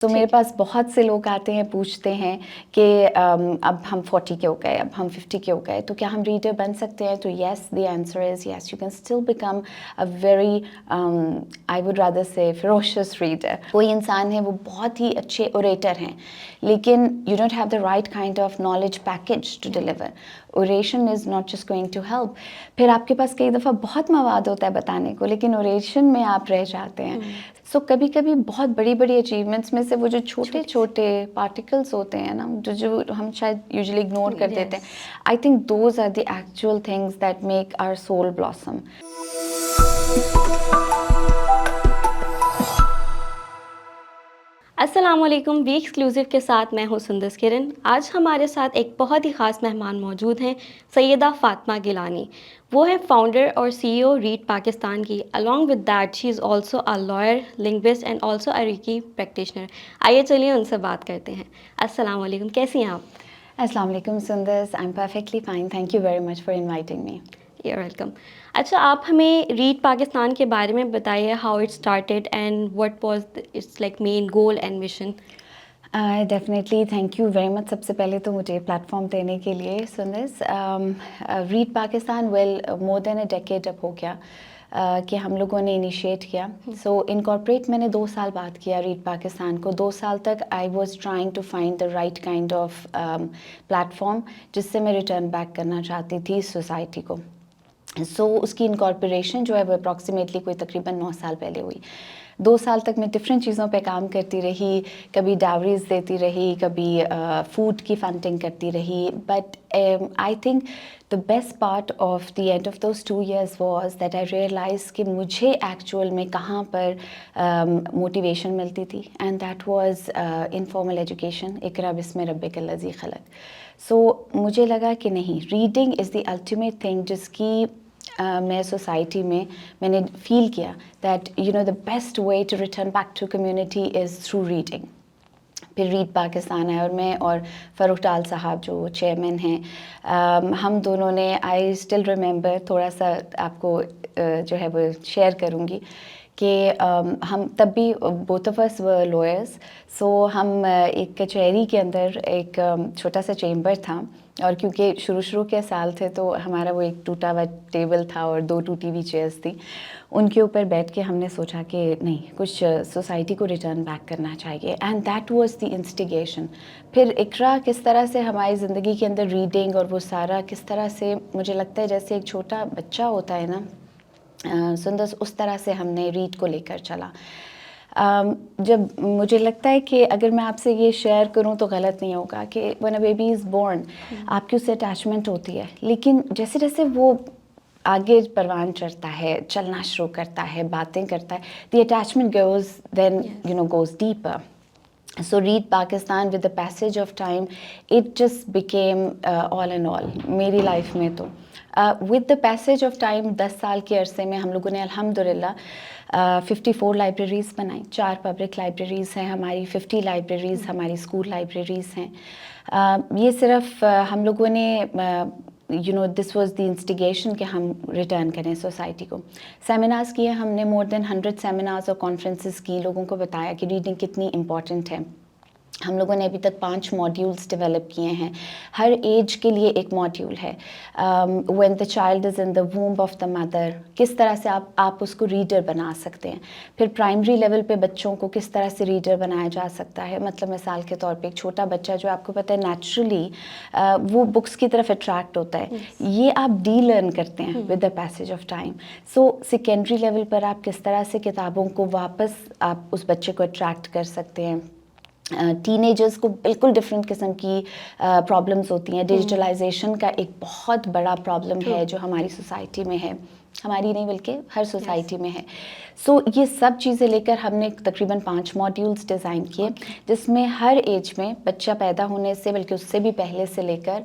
تو میرے پاس بہت سے لوگ آتے ہیں پوچھتے ہیں کہ اب ہم 40 کے ہو گئے، اب ہم 50 کے ہو گئے، تو کیا ہم ریڈر بن سکتے ہیں؟ تو yes, the answer is yes, you can still become a very I would rather say ferocious reader. کوئی انسان ہے وہ بہت ہی اچھے اوریٹر ہیں لیکن you don't have the right kind of knowledge package to deliver. Oration is not just going to help. پھر آپ کے پاس کئی دفعہ بہت مواد ہوتا ہے بتانے کو لیکن اوریشن میں آپ رہ جاتے ہیں. سو کبھی کبھی بہت بڑی بڑی اچیومنٹس میں سے وہ جو چھوٹے چھوٹے پارٹیکلس ہوتے ہیں نا جو ہم شاید یوزلی اگنور کر دیتے ہیں، I think those are the actual things that make our soul blossom. السلام علیکم. وی ایکسکلوسیو کے ساتھ میں ہوں سندس کرن. آج ہمارے ساتھ ایک بہت ہی خاص مہمان موجود ہیں، سیدہ فاطمہ گیلانی. وہ ہیں فاؤنڈر اور CEO ریڈ پاکستان کی. along with that she is also a lawyer, linguist and also a Reiki practitioner. آئیے چلیے ان سے بات کرتے ہیں. السلام علیکم، کیسی ہیں آپ؟ السلام علیکم Sundus, I am perfectly fine, thank you very much for inviting me. You welcome. اچھا، آپ ہمیں ریڈ پاکستان کے بارے میں بتائیے، how it started and what was its like main goal and mission. Definitely thank you very much سب سے پہلے تو مجھے پلیٹ فارم دینے کے لیے. Sundus, read Pakistan more than a decade اب ہو گیا کہ ہم لوگوں نے انیشیٹ کیا. سو انکارپوریٹ میں نے 2 سال بعد کیا ریڈ پاکستان کو. 2 سال تک I was trying to find the right kind of platform جس سے میں ریٹرن بیک کرنا چاہتی تھی سوسائٹی کو. سو اس کی انکارپوریشن جو ہے وہ اپروکسیمیٹلی کوئی تقریباً 9 سال پہلے ہوئی. 2 سال تک میں ڈفرینٹ چیزوں پہ کام کرتی رہی، کبھی ڈاوریز دیتی رہی، کبھی فوڈ کی فنڈنگ کرتی رہی. But I think the best part of the end of those 2 years was that I realize کہ مجھے ایکچوئل میں کہاں پر موٹیویشن ملتی تھی، and that was informal education. اقرا بسم ربک الذی خلق. سو مجھے لگا کہ نہیں، reading is the ultimate thing جس کی میں سوسائٹی میں نے فیل کیا that you know the best way to return back to community is through reading. پھر ریڈ پاکستان ہے اور میں اور فاروق ٹال صاحب جو چیئرمین ہیں، ہم دونوں نے، آئی اسٹل ریممبر، تھوڑا سا آپ کو جو ہے وہ شیئر کروں گی کہ ہم تب بھی both of us were lawyers. So ہم ایک کچہری کے اندر ایک چھوٹا سا چیمبر تھا، اور کیونکہ شروع کے سال تھے تو ہمارا وہ ایک ٹوٹا ہوا ٹیبل تھا اور 2 ٹوٹی ہوئی چیئرس تھیں. ان کے اوپر بیٹھ کے ہم نے سوچا کہ نہیں، کچھ سوسائٹی کو ریٹرن بیک کرنا چاہیے، and that was the instigation. پھر اقرا کس طرح سے ہماری زندگی کے اندر ریڈنگ اور وہ سارا کس طرح سے، مجھے لگتا ہے جیسے ایک چھوٹا بچہ ہوتا ہے نا سندس، اس طرح سے ہم نے ریڈ کو لے کر چلا. جب مجھے لگتا ہے کہ اگر میں آپ سے یہ شیئر کروں تو غلط نہیں ہوگا کہ when a baby is born آپ کی اس سے اٹیچمنٹ ہوتی ہے، لیکن جیسے جیسے وہ آگے پروان چڑھتا ہے، چلنا شروع کرتا ہے، باتیں کرتا ہے، the attachment goes deeper. So read Pakistan with the passage of time it just became all in all میری لائف میں. تو with the passage of time 10 سال کے عرصے میں ہم لوگوں نے الحمدللہ 54 لائبریریز بنائیں. 4 پبلک لائبریریز ہیں ہماری، 50 لائبریریز ہماری اسکول لائبریریز ہیں. یہ صرف ہم لوگوں نے دس واز دی انسٹیگیشن کہ ہم ریٹرن کریں سوسائٹی کو. سیمینارز کیے ہم نے، مور دین 100 سیمینارز اور کانفرنسز کی، لوگوں کو بتایا کہ ریڈنگ کتنی امپورٹنٹ ہے. ہم لوگوں نے ابھی تک 5 ماڈیولز ڈیولپ کیے ہیں. ہر ایج کے لیے ایک ماڈیول ہے. When the child is in the womb of the mother, کس طرح سے آپ اس کو ریڈر بنا سکتے ہیں. پھر پرائمری لیول پہ بچوں کو کس طرح سے ریڈر بنایا جا سکتا ہے. مطلب مثال کے طور پہ ایک چھوٹا بچہ جو آپ کو پتہ ہے نیچرلی وہ بکس کی طرف اٹریکٹ ہوتا ہے، یہ آپ ڈی لرن کرتے ہیں with the passage of time. So secondary level پر آپ کس طرح سے کتابوں کو واپس آپ اس بچے کو اٹریکٹ کر سکتے ہیں. ٹین ایجرز کو بالکل ڈفرینٹ قسم کی پرابلمس ہوتی ہیں. ڈیجیٹلائزیشن کا ایک بہت بڑا پرابلم ہے جو ہماری سوسائٹی میں ہے، ہماری نہیں بلکہ ہر سوسائٹی میں ہے. سو یہ سب چیزیں لے کر ہم نے تقریباً 5 ماڈیولز ڈیزائن کیے جس میں ہر ایج میں بچہ پیدا ہونے سے بلکہ اس سے بھی پہلے سے لے کر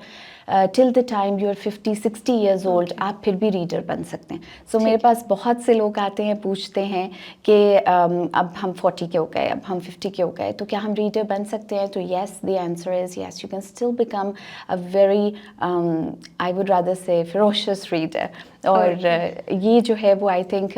till the time you are 50-60 years old آپ پھر بھی ریڈر بن سکتے ہیں. سو میرے پاس بہت سے لوگ آتے ہیں پوچھتے ہیں کہ اب ہم 40 کے ہو گئے، اب ہم 50 کے ہو گئے، تو کیا ہم ریڈر بن سکتے ہیں؟ تو yes, the answer is yes, you can still become a very I would rather say ferocious reader. اور یہ جو ہے وہ I think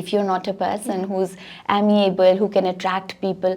If you're not a person who's amiable, who can attract people,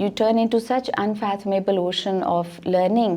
you turn into such unfathomable ocean of learning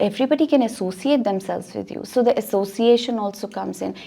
everybody can associate themselves with you, so the association also comes in.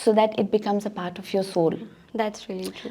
so that it becomes a part of your soul. That's really true.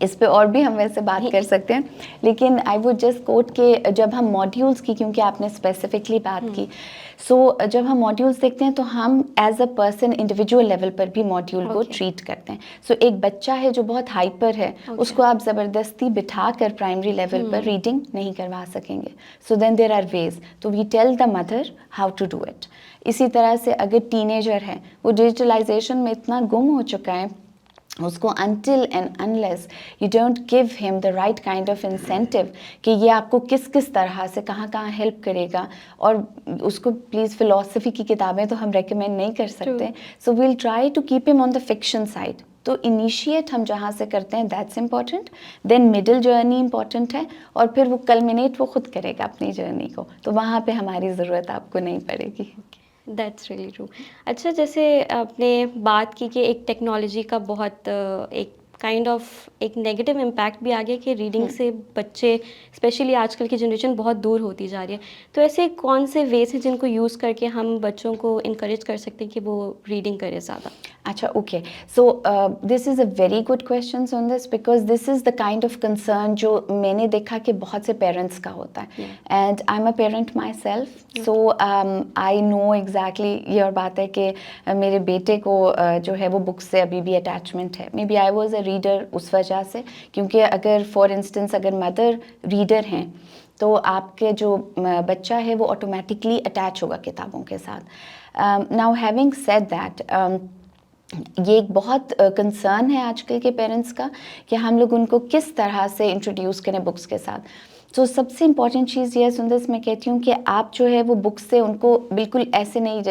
اس پہ اور بھی ہم ویسے بات کر سکتے ہیں, لیکن آئی ووڈ جسٹ کوٹ کہ جب ہم ماڈیولس کی, کیونکہ آپ نے اسپیسیفکلی بات کی, سو جب ہم ماڈیولس دیکھتے ہیں تو ہم as a person individual level پر بھی ماڈیول کو ٹریٹ کرتے ہیں. سو ایک بچہ ہے جو بہت ہائپر ہے, اس کو آپ زبردستی بٹھا کر پرائمری لیول پر ریڈنگ نہیں کروا سکیں گے. سو دین دیر آر ویز, تو we tell the mother how to do it. اسی طرح سے اگر ٹین ایجر ہے, وہ ڈیجیٹلائزیشن میں اتنا گم ہو چکا ہے, اس کو until and unless you don't give him the right kind of incentive کہ یہ آپ کو کس کس طرح سے کہاں کہاں ہیلپ کرے گا, اور اس کو پلیز فلاسفی کی کتابیں تو ہم ریکمینڈ نہیں کر سکتے. So we'll try to keep him on the fiction side. تو انیشیٹ ہم جہاں سے کرتے ہیں that's important, then middle journey important ہے, اور پھر وہ کلمینیٹ وہ خود کرے گا اپنی جرنی کو, تو وہاں پہ ہماری ضرورت آپ کو نہیں پڑے گی. That's really true. اچھا, جیسے آپ نے بات کی کہ ایک ٹیکنالوجی کا بہت ایک کائنڈ آف ایک نیگیٹو امپیکٹ بھی آ گیا کہ ریڈنگ سے بچے اسپیشلی آج کل کی جنریشن بہت دور ہوتی جا رہی ہے, تو ایسے کون سے ویز ہیں جن کو یوز کر کے ہم بچوں کو انکریج کر سکتے ہیں کہ وہ ریڈنگ کرے زیادہ؟ اچھا, okay, so this is a very good questions on this, because this is the kind of concern جو میں نے دیکھا کہ بہت سے پیرنٹس کا ہوتا ہے, and I am a parent myself, so I know exactly. یہ اور بات ہے کہ میرے بیٹے کو جو ہے وہ بکس سے ابھی بھی اٹیچمنٹ ہے. Maybe I was a reader اس وجہ سے, کیونکہ اگر فار انسٹنس اگر مدر ریڈر ہیں تو آپ کے جو بچہ ہے وہ آٹومیٹکلی اٹیچ ہوگا کتابوں کے ساتھ. ناؤ ہیونگ سیڈ دیٹ, یہ ایک بہت کنسرن ہے آج کل کے پیرنٹس کا کہ ہم لوگ ان کو کس طرح سے انٹروڈیوس کریں بکس کے ساتھ. تو سب سے امپورٹنٹ چیز یہ ہے سندس, میں کہتی ہوں کہ آپ جو ہے وہ بکس سے ان کو بالکل ایسے نہیں,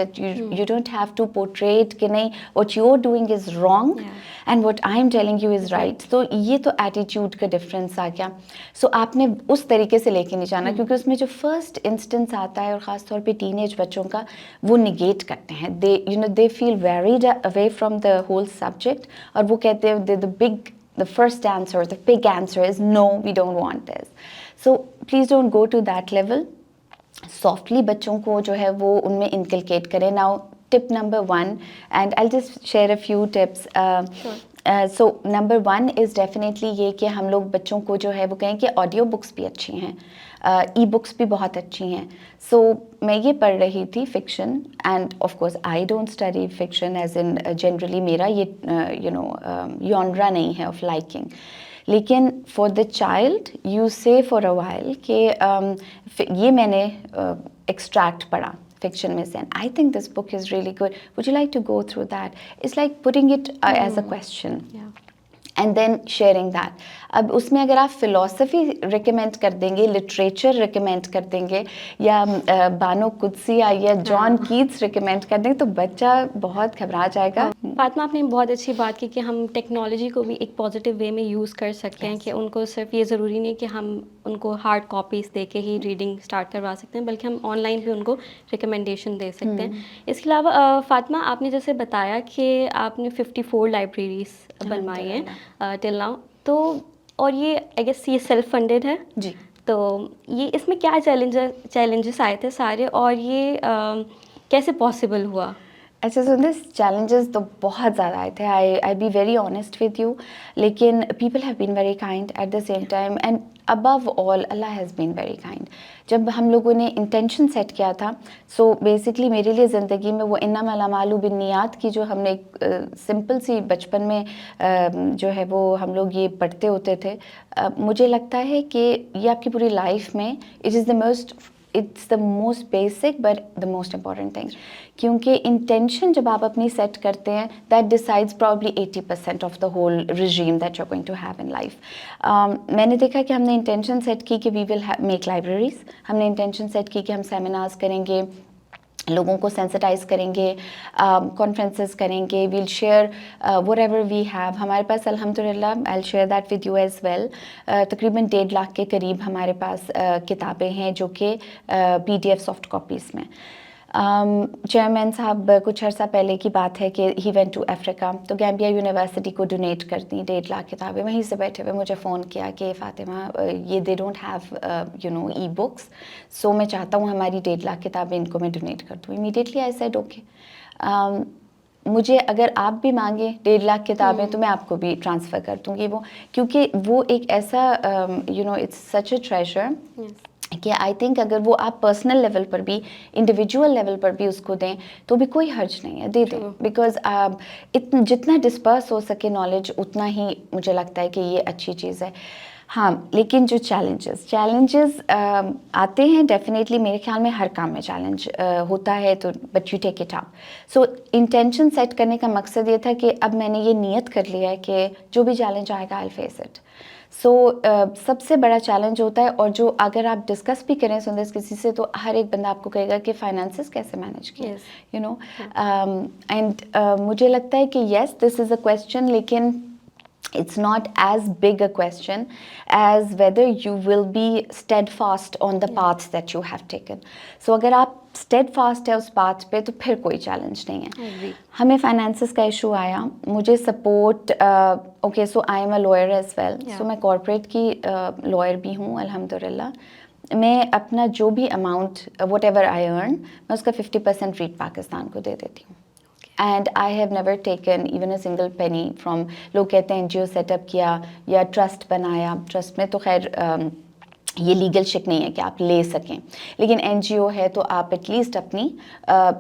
you don't have to portrait کہ نہیں what you are doing is wrong and what I am telling you is right. تو یہ تو ایٹیٹیوڈ کا ڈفرینس آ گیا. سو آپ نے اس طریقے سے لے کے نہیں جانا, کیونکہ اس میں جو فرسٹ انسٹنس آتا ہے, اور خاص طور پہ ٹین ایج بچوں کا, وہ نگیٹ کرتے ہیں. They feel veered away from the whole subject, اور وہ کہتے ہیں the first answer, the big answer is no, we don't want this. So please don't go to that level. Softly بچوں کو جو ہے وہ ان میں inculcate کریں. Now tip number 1, and I'll just share a few tips. So number 1 is definitely یہ کہ ہم لوگ بچوں کو جو ہے وہ کہیں کہ آڈیو بکس بھی اچھی ہیں, ای بکس بھی بہت اچھی ہیں. سو میں یہ پڑھ رہی تھی fiction, and of course I don't study fiction as in generally میرا یہ یونرا نہیں ہے آف لائکنگ, لیکن فار دا چائلڈ یو سے فار اے وائل کہ یہ میں نے ایکسٹریکٹ پڑھا fiction میں سے, and I think this book is really good. Would you like to go through that? It's like putting it as a question. And then sharing that. اب اس میں اگر آپ فلاسفی ریکمینڈ کر دیں گے, لٹریچر ریکمینڈ کر دیں گے, یا بانو قدسیہ یا جان کیٹس ریکمینڈ کر دیں گے, تو بچہ بہت گھبرا جائے گا. فاطمہ, آپ نے بہت اچھی بات کی کہ ہم ٹیکنالوجی کو بھی ایک پازیٹیو وے میں یوز کر سکتے ہیں, کہ ان کو صرف یہ ضروری نہیں کہ ہم ان کو ہارڈ کاپیز دے کے ہی ریڈنگ اسٹارٹ کروا سکتے ہیں, بلکہ ہم آن لائن بھی ان کو ریکمنڈیشن دے سکتے ہیں. اس کے علاوہ فاطمہ, آپ نے جیسے بتایا کہ آپ نے 54 لائبریریز بنوائی ہیں ٹل ناؤ, تو اور یہ آئی گیس یہ سیلف فنڈیڈ ہے جی, تو یہ اس میں کیا چیلنجز آئے تھے سارے, اور یہ کیسے پاسبل ہوا؟ اچھا, سو دس چیلنجز تو بہت زیادہ آئے تھے, I be very honest with you, لیکن people have been very kind at the same time, and above all Allah has been very kind. جب ہم لوگوں نے انٹینشن سیٹ کیا تھا, سو بیسکلی میرے لیے زندگی میں وہ انما الاعمال بالنیات کی جو ہم نے ایک سمپل سی بچپن میں جو ہے وہ ہم لوگ یہ پڑھتے ہوتے تھے, مجھے لگتا ہے کہ یہ آپ کی پوری لائف میں it's the most basic but the most important thing. کیونکہ انٹینشن جب آپ اپنی سیٹ کرتے ہیں, that decides probably 80% of the whole regime that you're going to have in life. میں نے دیکھا کہ ہم نے انٹینشن سیٹ کی کہ we will make libraries, ہم نے انٹینشن سیٹ کی کہ ہم سیمینارز کریں گے, لوگوں کو سینسٹائز کریں گے, کانفرنسز کریں گے, we'll share whatever we have. ہمارے پاس الحمد للہ, I will share that with you as well, تقریباً 1.5 لاکھ کے قریب ہمارے پاس کتابیں ہیں جو کہ PDF سافٹ کاپیز میں. چیئرمین صاحب کچھ عرصہ پہلے کی بات ہے کہ ہی وینٹ ٹو افریقہ, تو گیمبیا یونیورسٹی کو ڈونیٹ کر دیں 1.5 لاکھ کتابیں. وہیں سے بیٹھے ہوئے مجھے فون کیا کہ فاطمہ یہ they don't have e books, so میں چاہتا ہوں ہماری 1.5 لاکھ کتابیں ان کو میں ڈونیٹ کر دوں. Immediately I said okay. مجھے اگر آپ بھی مانگیں 1.5 لاکھ کتابیں تو میں آپ کو بھی ٹرانسفر کر دوں گی وہ، کیونکہ وہ ایک ایسا اٹس سچ اے ٹریجر کہ آئی تھنک اگر وہ آپ پرسنل لیول پر بھی انڈیویجول لیول پر بھی اس کو دیں تو بھی کوئی حرج نہیں ہے، دے دیں، بیکاز جتنا ڈسپرس ہو سکے نالج اتنا ہی مجھے لگتا ہے کہ یہ اچھی چیز ہے. ہاں لیکن جو چیلنجز آتے ہیں ڈیفینیٹلی میرے خیال میں ہر کام میں چیلنج ہوتا ہے، تو but you take it up. So intention set کرنے کا مقصد یہ تھا کہ اب میں نے یہ نیت کر لیا ہے کہ جو بھی چیلنج آئے گا آئی فیس اٹ. سو سب سے بڑا چیلنج ہوتا ہے، اور جو اگر آپ ڈسکس بھی کریں سندس کسی سے تو ہر ایک بندہ آپ کو کہے گا کہ فائنانسز کیسے مینیج کیا، یو نو. اینڈ مجھے لگتا ہے کہ یس دس از اے کویسچن، لیکن it's not as big a question as whether you will be steadfast on the path that you have taken. So اگر آپ steadfast ہے اس پاتھ پہ تو پھر کوئی چیلنج نہیں ہے. ہمیں فائنانسز کا ایشو آیا، مجھے support okay so I am a lawyer as well, so میں کارپوریٹ کی لائر بھی ہوں الحمدللہ. میں اپنا جو بھی اماؤنٹ وٹ ایور آئی ارن میں اس کا 50% ریٹ پاکستان کو دے دیتی ہوں. And I have never taken even a single penny from, لوگ کہتے ہیں این جی او سیٹ اپ کیا یا ٹرسٹ بنایا. ٹرسٹ میں تو خیر یہ لیگل شک نہیں ہے کہ آپ لے سکیں، لیکن این جی او ہے تو آپ ایٹ لیسٹ اپنی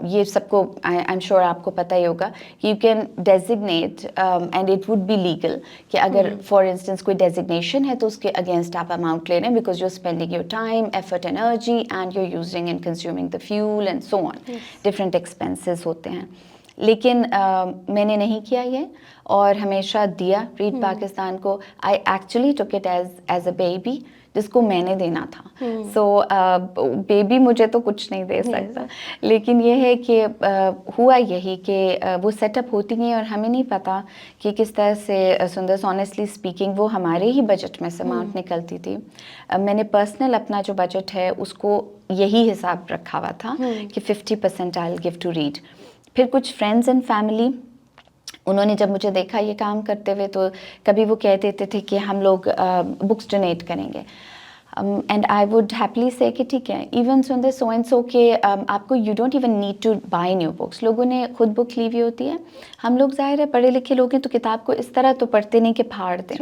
یہ سب کو آئی ایم شیور آپ کو پتہ ہی ہوگا کہ you can designate and it would be legal کہ اگر فار انسٹنس کوئی ڈیزگنیشن ہے تو اس کے اگینسٹ آپ اماؤنٹ لے رہے ہیں، because you are spending your time effort energy and you are using and consuming the fuel and so on. Different expenses ہوتے ہیں. لیکن میں نے نہیں کیا یہ، اور ہمیشہ دیا ریڈ پاکستان کو. I actually took it as a baby جس کو میں نے دینا تھا. سو بیبی مجھے تو کچھ نہیں دے سکتا، لیکن یہ ہے کہ ہوا یہی کہ وہ سیٹ اپ ہوتی ہیں اور ہمیں نہیں پتہ کہ کس طرح سے سندس آنیسٹلی اسپیکنگ وہ ہمارے ہی بجٹ میں سے اماؤنٹ نکلتی تھی. میں نے پرسنل اپنا جو بجٹ ہے اس کو یہی حساب رکھا ہوا تھا کہ 50% آئی ول گیو ٹو ریڈ. پھر کچھ فرینڈز اینڈ فیملی انہوں نے جب مجھے دیکھا یہ کام کرتے ہوئے تو کبھی وہ کہہ دیتے تھے کہ ہم لوگ بکس ڈونیٹ کریں گے. اینڈ آئی ووڈ ہیپلی سے کہ ٹھیک ہے even sun so and so کہ آپ کو you don't even need to buy new books. لوگوں نے خود بک لی ہوئی ہوتی ہے. ہم لوگ ظاہر ہے پڑھے لکھے لوگ ہیں تو کتاب کو اس طرح تو پڑھتے نہیں کہ پھاڑ دیں.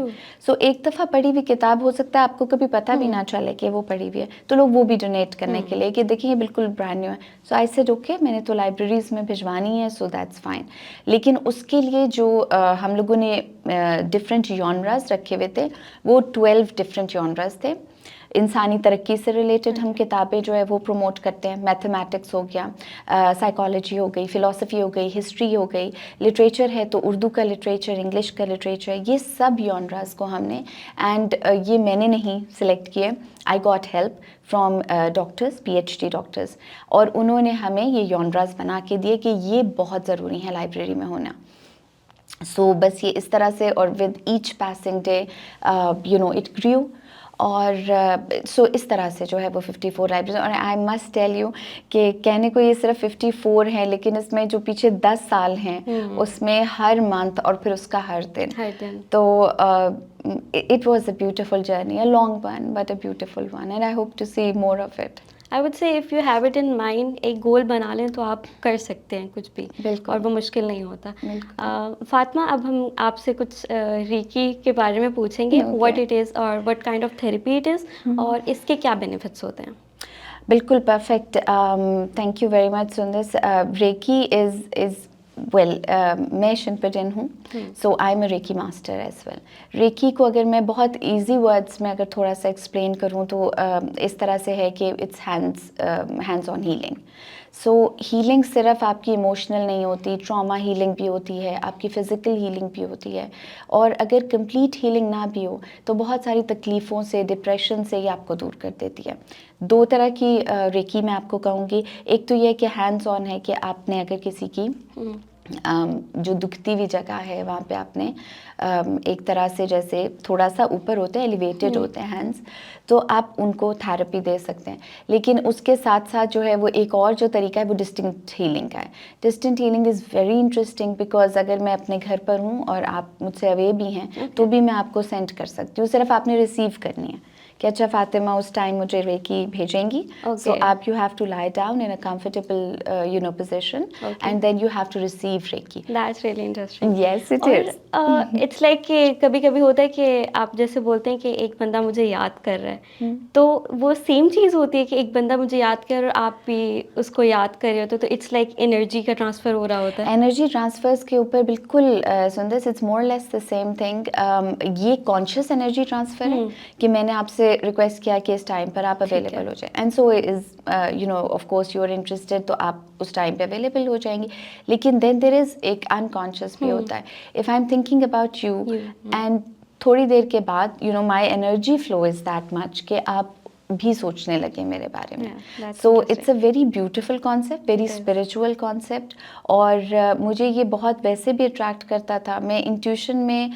سو ایک دفعہ پڑھی ہوئی کتاب ہو سکتا ہے آپ کو کبھی پتہ بھی نہ چلے کہ وہ پڑھی ہوئی ہے، تو لوگ وہ بھی ڈونیٹ کرنے کے لیے کہ دیکھیں یہ بالکل برانڈ نیو ہے. سو آئی سیڈ اوکے میں نے تو لائبریریز میں بھجوانی ہے سو دیٹس فائن. لیکن اس کے لیے جو ہم لوگوں نے ڈفرینٹ جانراز رکھے ہوئے تھے وہ 12 ڈفرینٹ جانراز تھے. انسانی ترقی سے ریلیٹڈ ہم کتابیں جو ہے وہ پروموٹ کرتے ہیں. میتھمیٹکس ہو گیا، سائیکالوجی ہو گئی، فلاسفی ہو گئی، ہسٹری ہو گئی، لٹریچر ہے تو اردو کا لٹریچر، انگلش کا لٹریچر، یہ سب جانراز کو ہم نے، اینڈ یہ میں نے نہیں سلیکٹ کیے. I got help from doctors, P H D doctors, اور انہوں نے ہمیں یہ جانراز بنا کے دیے کہ یہ بہت ضروری ہے لائبریری میں ہونا. سو بس یہ اس طرح سے، اور with each passing day you know it grew. اور سو اس طرح سے جو ہے وہ 54 لائبریریز. اور آئی مسٹ ٹیل یو کہ کہنے کو یہ صرف 54 ہیں، لیکن اس میں جو پیچھے 10 سال ہیں اس میں ہر منتھ اور پھر اس کا ہر دن، تو it was a beautiful journey, a long one but a beautiful one, and I hope to see more of it. I would say if you have it in mind, ایک گول بنا لیں تو آپ کر سکتے ہیں کچھ بھی، اور وہ مشکل نہیں ہوتا. فاطمہ اب ہم آپ سے کچھ ریکی کے بارے میں پوچھیں گے، what it is or what kind of therapy it is, اور اس کے کیا بینیفٹس ہوتے ہیں. بالکل perfect. Thank you very much Sundus. Reiki is well میں شنپجن ہوں، so I am a reiki master as well. Reiki کو اگر میں بہت ایزی ورڈس میں اگر تھوڑا سا ایکسپلین کروں تو اس طرح سے ہے کہ it's hands on healing. So healing صرف آپ کی ایموشنل نہیں ہوتی، ٹراما ہیلنگ بھی ہوتی ہے، آپ کی فزیکل ہیلنگ بھی ہوتی ہے، اور اگر کمپلیٹ ہیلنگ نہ بھی ہو تو بہت ساری تکلیفوں سے، ڈپریشن سے یہ آپ کو دور کر دیتی ہے. 2 طرح کی ریکی میں آپ کو کہوں گی. ایک تو یہ کہ ہینڈز آن ہے کہ آپ نے اگر کسی کی جو دکھتی ہوئی جگہ ہے وہاں پہ آپ نے ایک طرح سے جیسے تھوڑا سا اوپر ہوتے ہیں، ایلیویٹڈ ہوتے ہیں ہینڈز، تو آپ ان کو تھیراپی دے سکتے ہیں. لیکن اس کے ساتھ ساتھ جو ہے وہ ایک اور جو طریقہ ہے وہ ڈسٹنکٹ ہیلنگ کا ہے. Distinct healing is very interesting because اگر میں اپنے گھر پر ہوں اور آپ مجھ سے اوے بھی ہیں تو بھی میں آپ کو سینڈ کر سکتی ہوں، صرف آپ نے ریسیو کرنی ہے کہ اچھا فاطمہ اس ٹائم مجھے ریکی بھیجیں گی, سو آپ you have to lie down in a comfortable position and then you have to receive reiki. That's really interesting. Yes it is. اور اٹس لائک کہ کبھی کبھی ہوتا ہے کہ آپ جیسے بولتے ہیں کہ ایک بندہ مجھے یاد کر رہا ہے, تو وہ سیم چیز ہوتی ہے کہ ایک بندہ مجھے یاد کر اور آپ بھی اس کو یاد کر رہے ہوتے, تو اٹس لائک انرجی کا ٹرانسفر ہو رہا ہوتا ہے. انرجی ٹرانسفرس کے اوپر بالکل سندس, it's more less the same thing. یہ کانشیس انرجی ٹرانسفر ہے کہ میں نے آپ سے ریکویسٹ کیا کہ اس ٹائم پر آپ اویلیبل ہو جائیں, and so as you know of course you are interested, تو آپ اس ٹائم پہ اویلیبل ہو جائیں گی. لیکن دین دیر از ایک انکانشیس بھی ہوتا ہے. If I am thinking about you and تھوڑی دیر کے بعد you know my energy flow is that much کہ آپ بھی سوچنے لگے میرے بارے میں. So it's a very beautiful concept, very spiritual concept, اور مجھے یہ بہت ویسے بھی اٹریکٹ کرتا تھا. میں انٹیوشن میں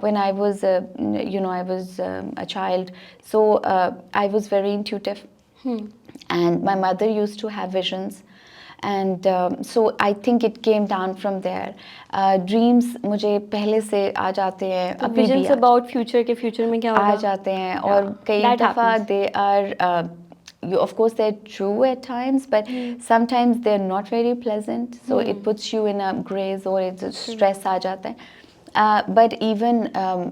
when I was you know I was a child, so I was very intuitive and my mother use to have visions, and so I think it came down from there. Dreams مجھے پہلے سے آ جاتے ہیں, ابھی بھی visions about future کے future میں کیا ہوگا آ جاتے ہیں, اور کئی دفعہ they are of course they're true at times, but sometimes they're not very pleasant, so it puts you in a gray zone, it's stress aa jata hai. But even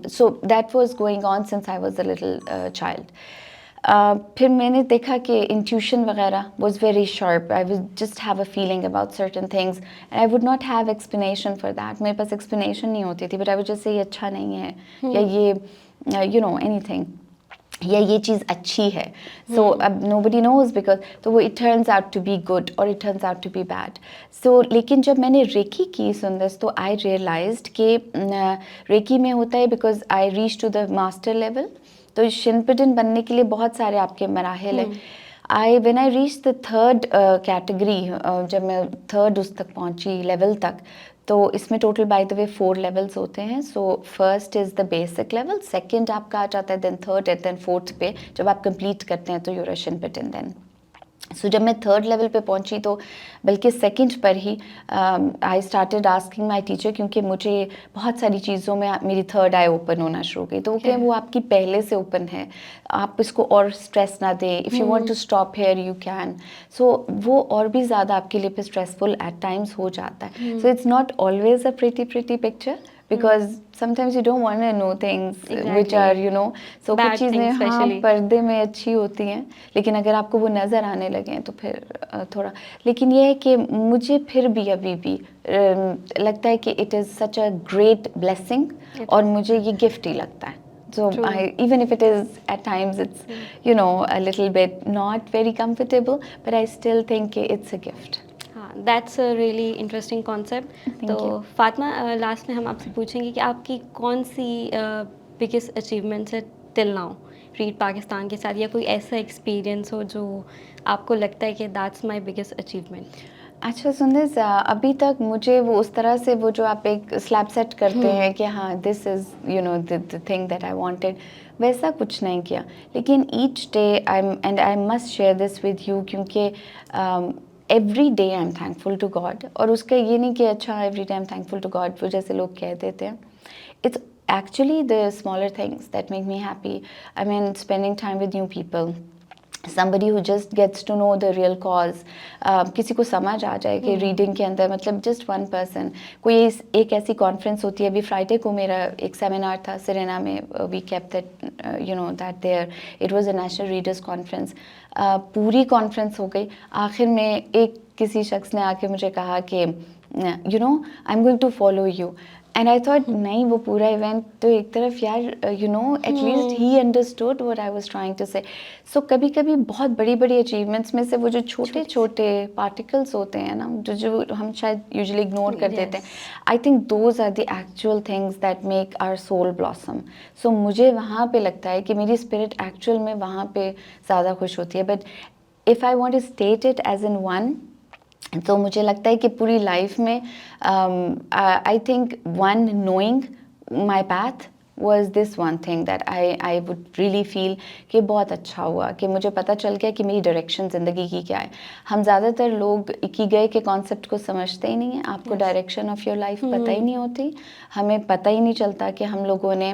so that was going on since I was a little child. پھر میں نے دیکھا کہ intuition وغیرہ was very sharp. I would just have a feeling about certain things and I would not have explanation for that. میرے پاس explanation نہیں ہوتی تھی, but I would just say یہ اچھا نہیں ہے, یا یہ یو نو اینی تھنگ, یا یہ چیز اچھی ہے. سو اب نو بڈی نوز بیکاز, تو وہ it turns out to be good or it turns out to be bad. So لیکن جب میں نے ریکی کی سندس, تو آئی ریئلائزڈ کہ ریکی میں ہوتا ہے because I reach to the master level. تو شنپٹن بننے کے لیے بہت سارے آپ کے مراحل ہیں. When I reach the third category, جب میں تھرڈ اس تک پہنچی لیول تک, تو اس میں total by the way 4 levels ہوتے ہیں. So first is the basic level, second آپ کا آ جاتا ہے, then third, and then fourth پہ جب آپ کمپلیٹ کرتے ہیں تو یو آر شنپٹن دین. سو جب میں تھرڈ لیول پہ پہنچی, تو بلکہ second per he I started asking my teacher, کیونکہ مجھے بہت ساری چیزوں میں میری تھرڈ آئی اوپن ہونا شروع ہو گئی. تو کہ وہ آپ کی پہلے سے اوپن ہے, آپ اس کو اور اسٹریس نہ دیں. If you want to stop here you can. So وہ اور بھی زیادہ آپ کے لیے پھر اسٹریسفل ایٹ ٹائمس ہو جاتا ہے. So it's not always a pretty picture, because sometimes you don't want to know things which are you know, so کچھ چیزیں ہاں پردے میں اچھی ہوتی ہیں, لیکن اگر آپ کو وہ نظر آنے لگیں تو پھر تھوڑا. لیکن یہ ہے کہ مجھے پھر بھی ابھی بھی لگتا ہے کہ it is such a great blessing, اور مجھے یہ گفٹ ہی لگتا ہے. So even if it is at times it's you know a little bit not very comfortable, but I still think it's a gift. That's a really interesting concept. تو Fatima, last میں ہم آپ سے پوچھیں گے کہ آپ کی کون سی بگیسٹ اچیومنٹس ہے ٹل ناؤ ریڈ پاکستان کے ساتھ, یا کوئی ایسا ایکسپیرئنس ہو جو آپ کو لگتا ہے کہ دیٹس مائی بگیسٹ اچیومنٹ. اچھا سندس, ابھی تک مجھے وہ اس طرح سے وہ جو آپ ایک سلیب سیٹ کرتے ہیں کہ ہاں this is you know the thing that I wanted, ویسا کچھ نہیں کیا. لیکن each day and I must share this with you, کیونکہ every day I am thankful to God. اور اس کا یہ نہیں کہ اچھا every day I am thankful to God وہ جیسے لوگ کہہ دیتے ہیں. It's actually the smaller things that make me happy. I mean spending time with new people, somebody who just gets to know the real cause. کسی کو سمجھ آ جائے کہ ریڈنگ کے اندر مطلب جسٹ ون پرسن. کوئی ایک ایسی کانفرنس ہوتی ہے, ابھی فرائیڈے کو میرا ایک سیمینار تھا سرینا میں, we keep that you know that there, it was a national readers conference. پوری کانفرنس ہو گئی, آخر میں ایک کسی شخص نے آ کے مجھے کہا کہ you know I am going to follow you. And I thought نہیں, وہ پورا ایونٹ تو ایک طرف یار you know at least he understood what I was trying to say. So کبھی کبھی بہت بڑی بڑی اچیومنٹس میں سے وہ جو چھوٹے چھوٹے پارٹیکلس ہوتے ہیں نا, جو ہم شاید یوزلی اگنور کر دیتے ہیں, I think those are the actual things that make our soul blossom. So مجھے وہاں پہ لگتا ہے کہ میری اسپرٹ ایکچوئل میں وہاں پہ زیادہ خوش ہوتی ہے. But if I want to state it as in one, تو مجھے لگتا ہے کہ پوری لائف میں I think one knowing my path was this one thing that I would really feel کہ بہت اچھا ہوا کہ مجھے پتہ چل گیا کہ میری ڈائریکشن زندگی کی کیا ہے. ہم زیادہ تر لوگ اکیگئی کے کانسیپٹ کو سمجھتے ہی نہیں ہیں. آپ کو ڈائریکشن آف یور لائف پتہ ہی نہیں ہوتی. ہمیں پتہ ہی نہیں چلتا کہ ہم لوگوں نے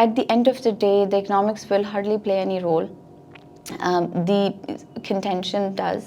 at the end of the day the economics will hardly play any role. The contention does.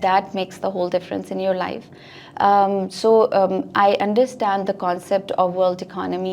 that makes the whole difference in your life. So I understand the concept of world economy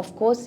of course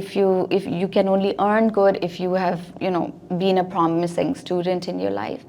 if you can only earn good if you have been a promising student in your life.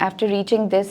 after reaching this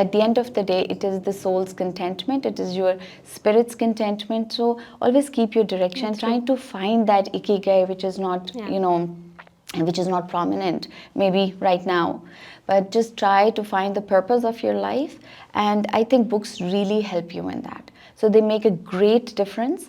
at the end of the day it is the soul's contentment, it is your spirit's contentment. So always keep your direction, trying to find that ikigai which is not which is not prominent maybe right now, but just try to find the purpose of your life, and I think books really help you in that. So they make a great difference.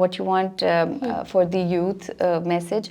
what you want for the youth message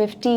50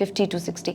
50 to 60.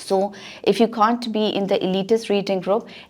So if you can't be in the elitist reading group,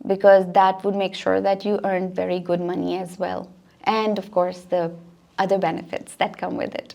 because that would make sure that you earn very good money as well, and of course the other benefits that come with it.